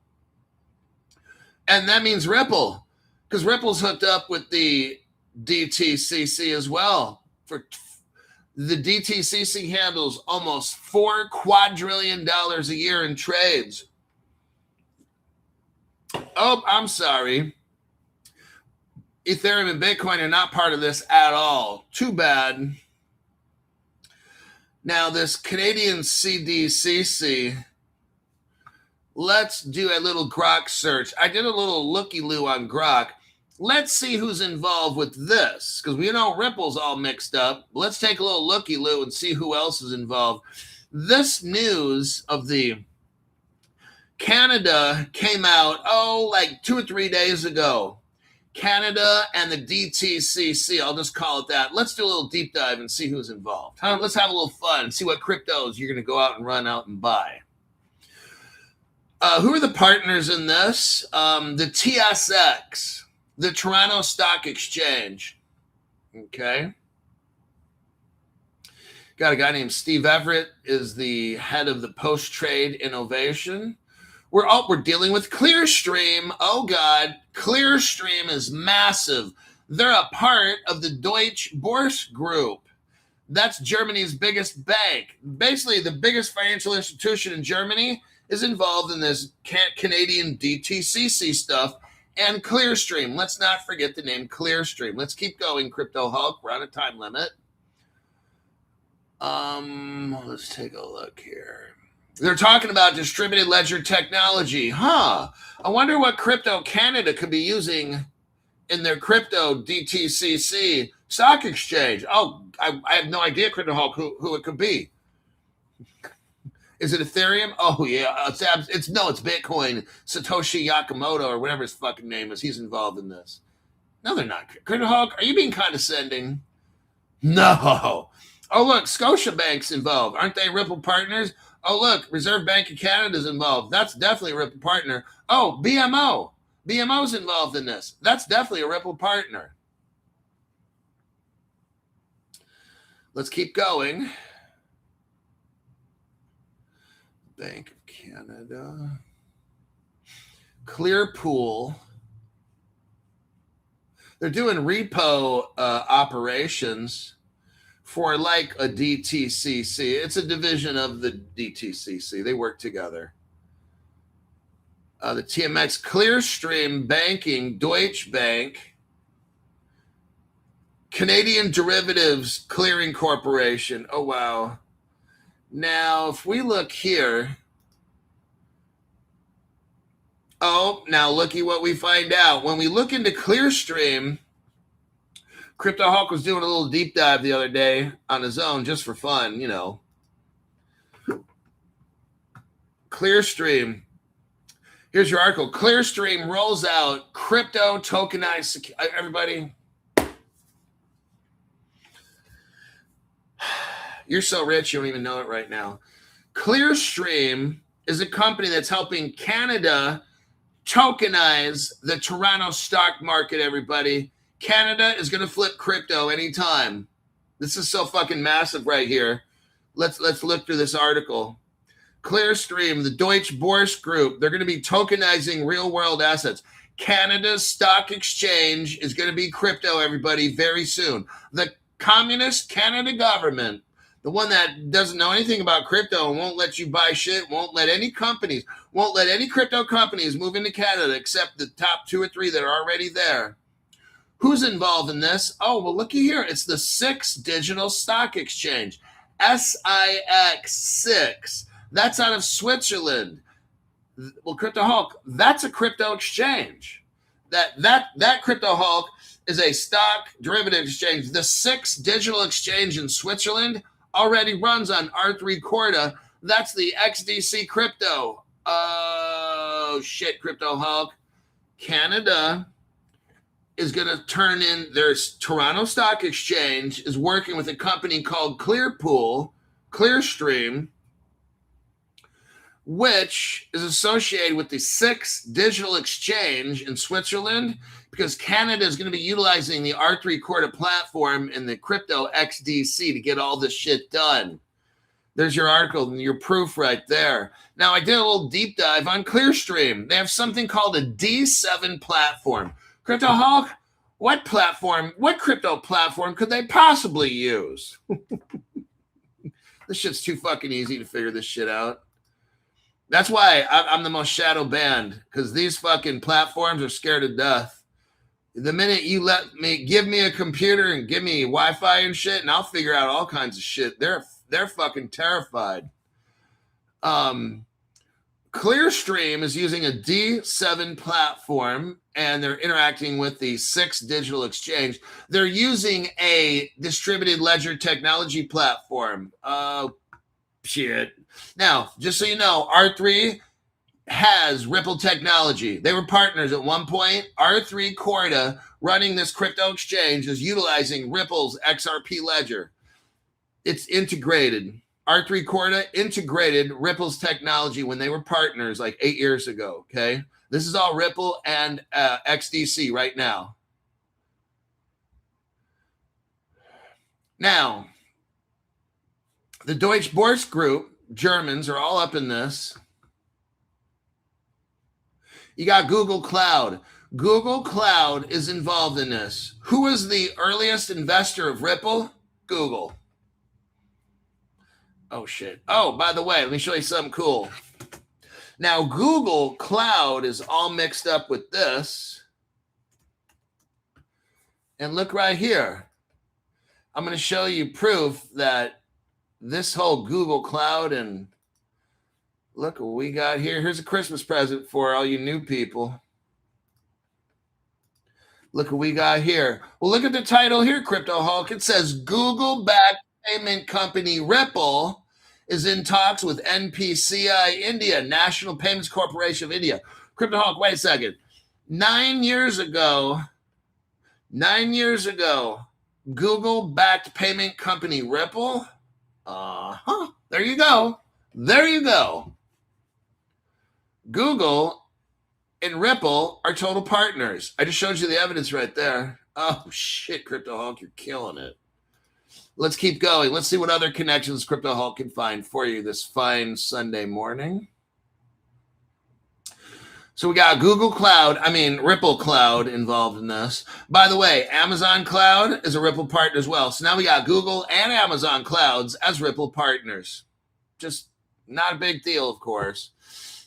And that means Ripple, because Ripple's hooked up with the DTCC as well. For the DTCC handles almost $4 quadrillion a year in trades. Oh, I'm sorry. Ethereum and Bitcoin are not part of this at all. Too bad. Now, this Canadian CDCC, let's do a little Grok search. I did a little looky-loo on Grok. Let's see who's involved with this, because we know Ripple's all mixed up. Let's take a little looky-loo and see who else is involved. This news of the Canada came out, like 2 or 3 days ago. Canada and the DTCC, I'll just call it that. Let's do a little deep dive and see who's involved. Let's have a little fun and see what cryptos you're going to go out and run out and buy. Who are the partners in this? The TSX, the Toronto Stock Exchange. Okay. Got a guy named Steve Everett is the head of the post-trade innovation. We're dealing with Clearstream. Oh, God. Clearstream is massive. They're a part of the Deutsche Börse Group. That's Germany's biggest bank. Basically, the biggest financial institution in Germany is involved in this Canadian DTCC stuff and Clearstream. Let's not forget the name Clearstream. Let's keep going, Crypto Hulk. We're on a time limit. Let's take a look here. They're talking about distributed ledger technology. I wonder what Crypto Canada could be using in their crypto DTCC stock exchange. Oh, I have no idea, Crypto Hulk, who it could be. Is it Ethereum? Oh, yeah. It's Bitcoin. Satoshi Nakamoto or whatever his fucking name is. He's involved in this. No, they're not. Crypto Hulk, are you being condescending? No. Oh, look, Scotiabank's involved. Aren't they Ripple partners? Oh, look, Reserve Bank of Canada's involved. That's definitely a Ripple partner. Oh, BMO. BMO's involved in this. That's definitely a Ripple partner. Let's keep going. Bank of Canada. Clearpool. They're doing repo operations for like a DTCC. It's a division of the DTCC. They work together. The TMX Clearstream Banking, Deutsche Bank, Canadian Derivatives Clearing Corporation. Oh, wow. Now, if we look here. Oh, now looky what we find out. When we look into Clearstream, Crypto Hulk was doing a little deep dive the other day on his own just for fun, Clearstream. Here's your article. Clearstream rolls out crypto tokenized security. Everybody, you're so rich you don't even know it right now. Clearstream is a company that's helping Canada tokenize the Toronto stock market, everybody. Canada is going to flip crypto anytime. This is so fucking massive right here. Let's look through this article. Clearstream, the Deutsche Börse Group, they're going to be tokenizing real-world assets. Canada's stock exchange is going to be crypto, everybody, very soon. The Communist Canada government, the one that doesn't know anything about crypto and won't let you buy shit, won't let any crypto companies move into Canada except the top 2 or 3 that are already there. Who's involved in this? Oh, well, looky here. It's the SIX Digital Stock Exchange, SIX6. That's out of Switzerland. Well, Crypto Hulk, that's a crypto exchange. That Crypto Hulk is a stock derivative exchange. The SIX Digital Exchange in Switzerland already runs on R3 Corda. That's the XDC crypto. Oh, shit, Crypto Hulk. Canada is going to turn in their Toronto Stock Exchange is working with a company called Clearstream, which is associated with the SIX Digital Exchange in Switzerland, because Canada is going to be utilizing the R3 Corda platform and the crypto XDC to get all this shit done. There's your article and your proof right there. Now, I did a little deep dive on Clearstream. They have something called a D7 platform. Crypto Hulk, what crypto platform could they possibly use? This shit's too fucking easy to figure this shit out. That's why I'm the most shadow banned, because these fucking platforms are scared to death. The minute you give me a computer and give me Wi-Fi and shit, and I'll figure out all kinds of shit. They're fucking terrified. Clearstream is using a D7 platform, and they're interacting with the SIX Digital Exchange. They're using a distributed ledger technology platform. Shit. Now, just so you know, R3 has Ripple technology. They were partners at one point. R3 Corda, running this crypto exchange, is utilizing Ripple's XRP ledger. It's integrated. R3 Corda integrated Ripple's technology when they were partners like 8 years ago, okay? This is all Ripple and XDC right now. Now, the Deutsche Börse Group, Germans are all up in this. You got Google Cloud. Google Cloud is involved in this. Who is the earliest investor of Ripple? Google. Oh, shit. Oh, by the way, let me show you something cool. Now, Google Cloud is all mixed up with this. And look right here. I'm going to show you proof that this whole Google Cloud, and look what we got here. Here's a Christmas present for all you new people. Look what we got here. Well, look at the title here, Crypto Hulk. It says Google-backed payment company Ripple is in talks with NPCI India, National Payments Corporation of India. Crypto Hulk, wait a second. 9 years ago, Google-backed payment company Ripple. There you go. Google and Ripple are total partners. I just showed you the evidence right there. Oh, shit, Crypto Hulk, you're killing it. Let's keep going. Let's see what other connections Crypto Hulk can find for you this fine Sunday morning. So we got Ripple Cloud involved in this. By the way, Amazon Cloud is a Ripple partner as well. So now we got Google and Amazon Clouds as Ripple partners. Just not a big deal, of course.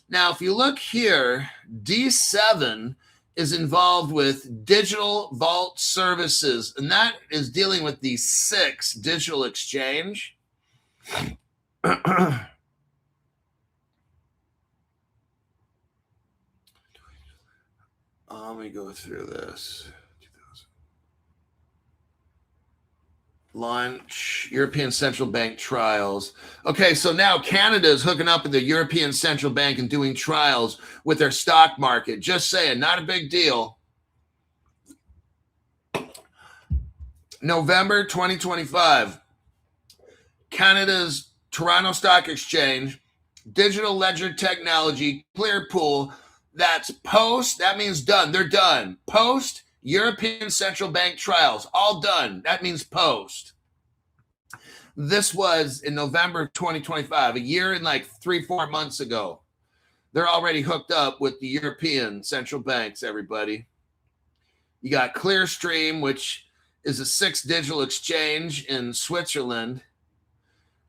Now, if you look here, D7 is involved with Digital Vault Services, and that is dealing with the SIX Digital Exchange. Let me go through this. Launch European Central Bank trials. Okay, so now Canada is hooking up with the European Central Bank and doing trials with their stock market. Just saying, not a big deal. November 2025, Canada's Toronto Stock Exchange, Digital Ledger Technology, Clearpool, That's post. That means done. They're done. Post European Central Bank trials. All done. That means post. This was in November of 2025, a year and like 3-4 months ago. They're already hooked up with the European central banks, everybody. You got Clearstream, which is a 6 digital exchange in Switzerland.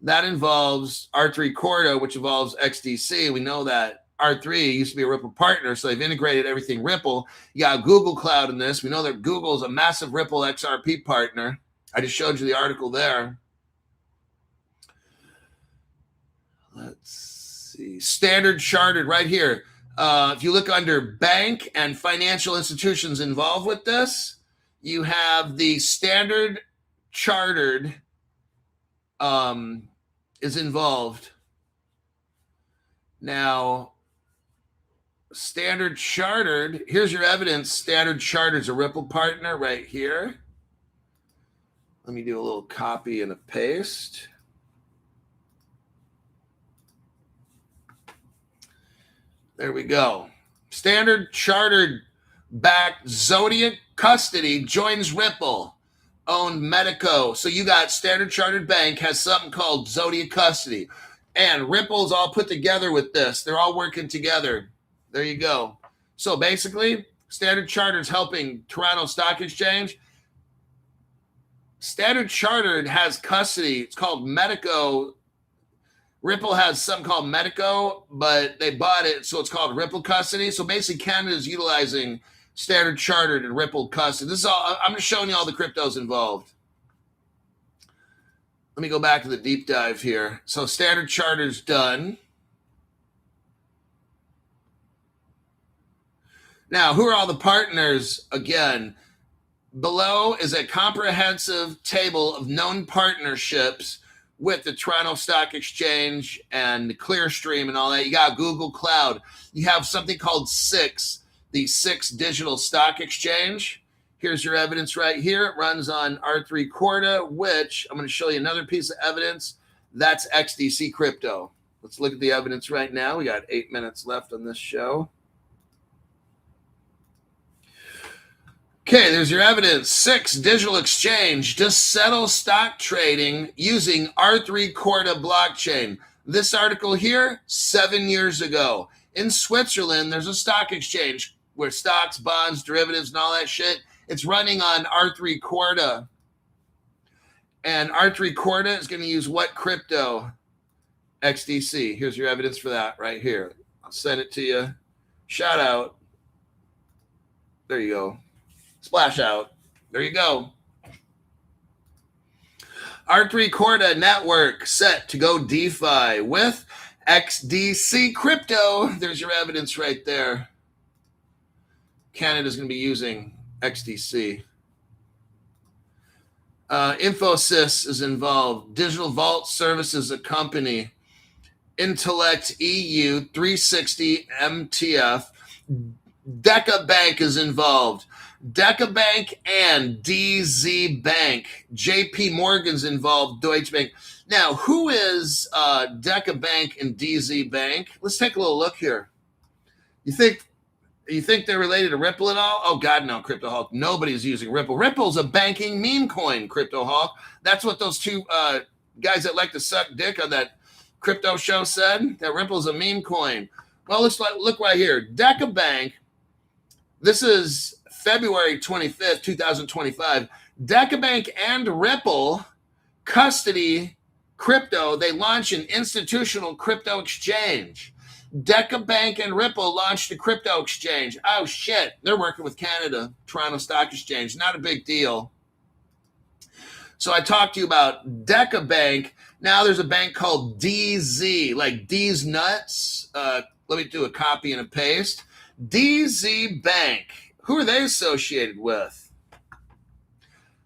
That involves R3 Corda, which involves XDC. We know that R3 used to be a Ripple partner, so they've integrated everything Ripple. You got Google Cloud in this. We know that Google is a massive Ripple XRP partner. I just showed you the article there. Let's see. Standard Chartered right here. If you look under bank and financial institutions involved with this, you have the Standard Chartered is involved. Now, Standard Chartered, here's your evidence. Standard Chartered is a Ripple partner right here. Let me do a little copy and a paste. There we go. Standard Chartered backed Zodiac Custody joins Ripple, owned Medico. So you got Standard Chartered Bank has something called Zodiac Custody. And Ripple's all put together with this. They're all working together. There you go. So basically, Standard Chartered's helping Toronto Stock Exchange. Standard Chartered has custody. It's called Medico. Ripple has something called Medico, but they bought it, so it's called Ripple Custody. So basically, Canada's utilizing Standard Chartered and Ripple Custody. This is all. I'm just showing you all the cryptos involved. Let me go back to the deep dive here. So Standard Chartered's done. Now, who are all the partners? Again, below is a comprehensive table of known partnerships with the Toronto Stock Exchange and Clearstream and all that. You got Google Cloud. You have something called SIX, the SIX Digital Stock Exchange. Here's your evidence right here. It runs on R3 Corda, which I'm going to show you another piece of evidence. That's XDC crypto. Let's look at the evidence right now. We got 8 minutes left on this show. Okay, there's your evidence. SIX Digital Exchange to settle stock trading using R3 Corda blockchain. This article here, 7 years ago. In Switzerland, there's a stock exchange where stocks, bonds, derivatives, and all that shit, it's running on R3 Corda. And R3 Corda is going to use what crypto? XDC. Here's your evidence for that right here. I'll send it to you. Shout out. There you go. Splash out. There you go. R3 Corda network set to go DeFi with XDC crypto. There's your evidence right there. Canada's going to be using XDC. Infosys is involved. Digital Vault Services, a company. Intellect EU 360 MTF. Deca Bank is involved. Deca Bank and DZ Bank. JP Morgan's involved, Deutsche Bank. Now, who is Deca Bank and DZ Bank? Let's take a little look here. You think they're related to Ripple at all? Oh, God, no, Crypto Hawk. Nobody's using Ripple. Ripple's a banking meme coin, Crypto Hawk. That's what those two guys that like to suck dick on that crypto show said, that Ripple's a meme coin. Well, let's look right here. Deca Bank, this is February 25th, 2025. Deca Bank and Ripple custody crypto. They launch an institutional crypto exchange. Deca Bank and Ripple launched a crypto exchange. Oh, shit. They're working with Canada, Toronto Stock Exchange. Not a big deal. So I talked to you about Deca Bank. Now there's a bank called DZ, like D's Nuts. Let me do a copy and a paste. DZ Bank. Who are they associated with?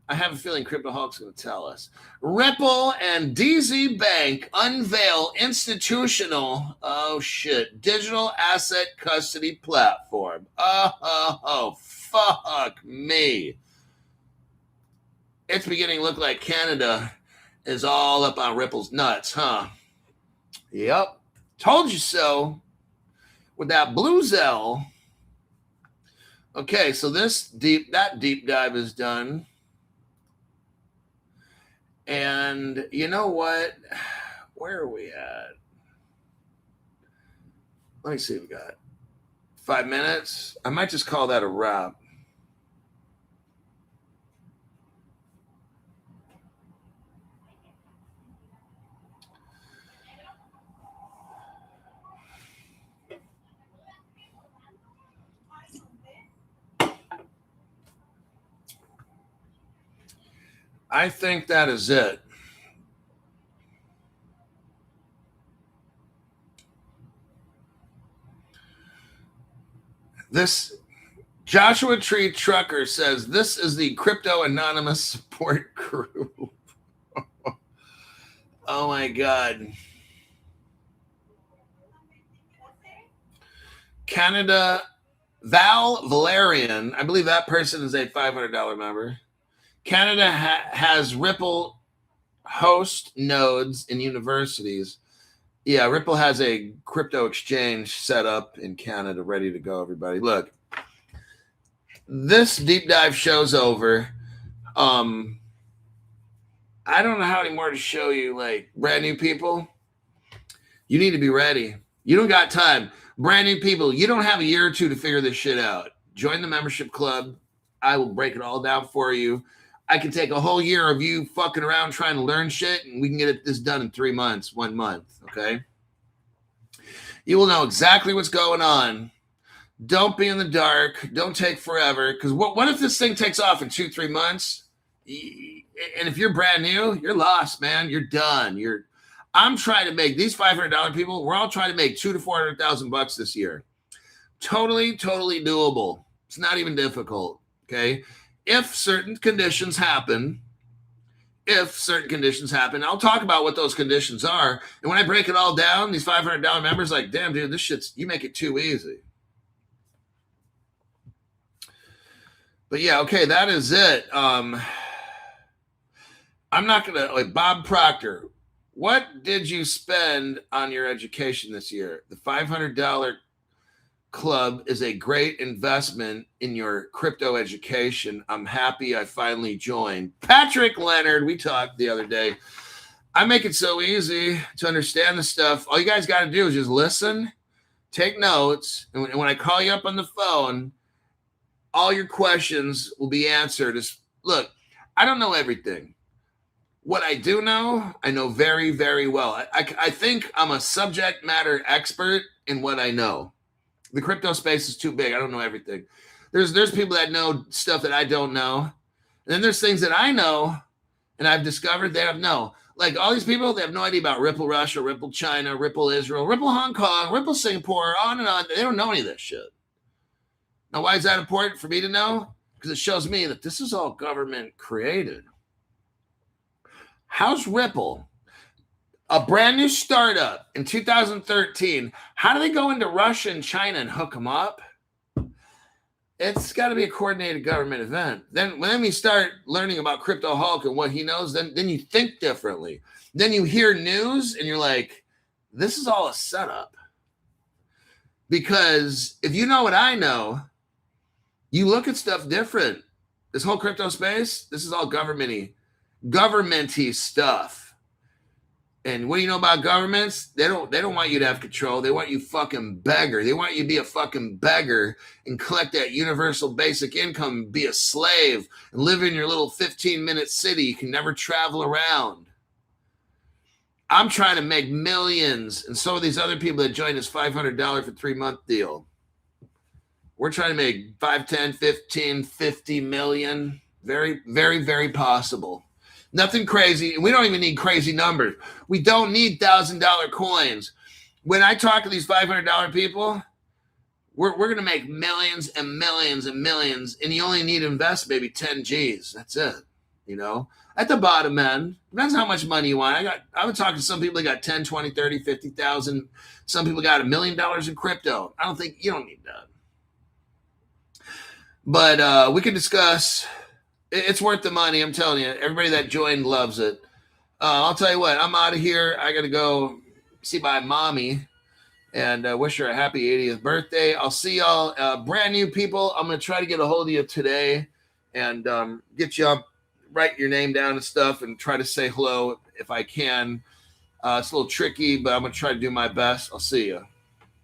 I have a feeling Crypto Hawk's going to tell us. Ripple and DZ Bank unveil institutional, digital asset custody platform. Oh, fuck me. It's beginning to look like Canada is all up on Ripple's nuts, huh? Yep. Told you so. with that blue Zell. Okay, so that deep dive is done. And you know what? Where are we at? Let me see. We got 5 minutes. I might just call that a wrap. I think that is it. This Joshua Tree Trucker says this is the Crypto Anonymous support group. Oh my God. Canada, Val Valerian, I believe that person is a $500 member. Canada has Ripple host nodes in universities. Yeah, Ripple has a crypto exchange set up in Canada, ready to go, everybody. Look, this deep dive show's over. I don't know how any more to show you, like, brand new people. You need to be ready. You don't got time. Brand new people, you don't have a year or two to figure this shit out. Join the membership club. I will break it all down for you. I can take a whole year of you fucking around trying to learn shit, and we can get this done in 3 months, 1 month, okay? You will know exactly what's going on. Don't be in the dark. Don't take forever. Because what if this thing takes off in 2-3 months? And if you're brand new, you're lost, man. You're done. I'm trying to make these $500 people. We're all trying to make $200,000 to $400,000 this year. Totally doable. It's not even difficult. Okay. If certain conditions happen, I'll talk about what those conditions are. And when I break it all down, these $500 members, like, damn, dude, this shit's, you make it too easy. But yeah, okay, that is it. I'm not gonna, like, Bob Proctor, what did you spend on your education this year? The $500 club is a great investment in your crypto education. I'm happy I finally joined. Patrick Leonard, we talked the other day. I make it so easy to understand the stuff. All you guys got to do is just listen, take notes, and when I call you up on the phone, all your questions will be answered. Look, I don't know everything. What I do know, I know very, very well. I think I'm a subject matter expert in what I know. The crypto space is too big. I don't know everything. There's people that know stuff that I don't know. And then there's things that I know and I've discovered they don't know. Like all these people, they have no idea about Ripple Russia, Ripple China, Ripple Israel, Ripple Hong Kong, Ripple Singapore, on and on. They don't know any of this shit. Now, why is that important for me to know? Because it shows me that this is all government created. How's Ripple, a brand new startup in 2013, how do they go into Russia and China and hook them up? It's got to be a coordinated government event. Then when we start learning about Crypto Hulk and what he knows, then you think differently. Then you hear news and you're like, this is all a setup. Because if you know what I know, you look at stuff different. This whole crypto space, this is all governmenty stuff. And what do you know about governments? They don't want you to have control. They want you fucking beggar. They want you to be a fucking beggar and collect that universal basic income, be a slave, and live in your little 15-minute city. You can never travel around. I'm trying to make millions, and so are these other people that joined this $500 for 3-month deal. We're trying to make 5, 10, 15, 50 million. Very, very, very possible. Nothing crazy. We don't even need crazy numbers. We don't need $1,000 coins. When I talk to these $500 people, we're going to make millions and millions and millions, and you only need to invest maybe 10 G's. That's it. You know, at the bottom end, depends how much money you want. I would talk to some people that got 10, 20, 30, 50,000. Some people got $1 million in crypto. I don't think you don't need that. But we can discuss. It's worth the money. I'm telling you, everybody that joined loves it. I'll tell you what, I'm out of here. I got to go see my mommy. and wish her a happy 80th birthday. I'll see y'all, brand new people. I'm going to try to get a hold of you today and get you up, write your name down and stuff, and try to say hello if I can. It's a little tricky, but I'm going to try to do my best. I'll see you.